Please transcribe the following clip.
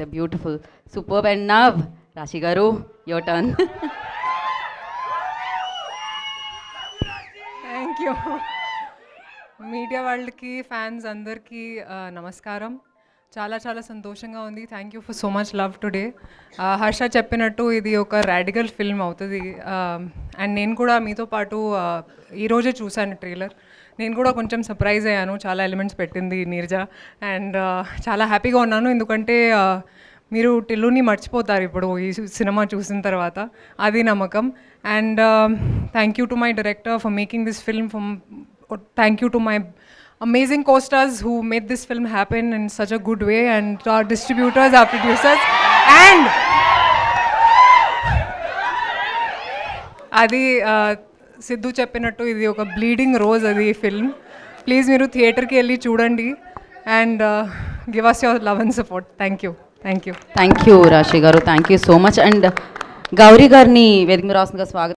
The beautiful superb and now రాశి గారు your turn. Thank you. Media వాళ్ళకి fans అందరికీ నమస్కారం. చాలా చాలా సంతోషంగా ఉంది. Thank you for so much love today. Harsha చెప్పినట్టు ఇది ఒక రాడికల్ ఫిల్మ్ అవుతుంది. అండ్ నేను కూడా మీతో పాటు ఈరోజే చూశాను ట్రైలర్. నేను కూడా కొంచెం సర్ప్రైజ్ అయ్యాను, చాలా ఎలిమెంట్స్ పెట్టింది నీరజ. అండ్ చాలా హ్యాపీగా ఉన్నాను, ఎందుకంటే మీరు టిల్లుని మర్చిపోతారు ఇప్పుడు ఈ సినిమా చూసిన తర్వాత, అది నమ్మకం. And thank you to my director for making this film. Thank you to my amazing co-stars who made this film happen in such a good way, and to our distributors, our producers, and అది సిద్ధు చెప్పినట్టు ఇది ఒక bleeding rose అది film. Please మీరు థియేటర్కి వెళ్ళి చూడండి and give us your love and support. Thank you. Thank you. Thank you Rashi గారు, thank you so much. And Gauri గారిని వేదిక మీద రాస్తుందిగా స్వాగతం.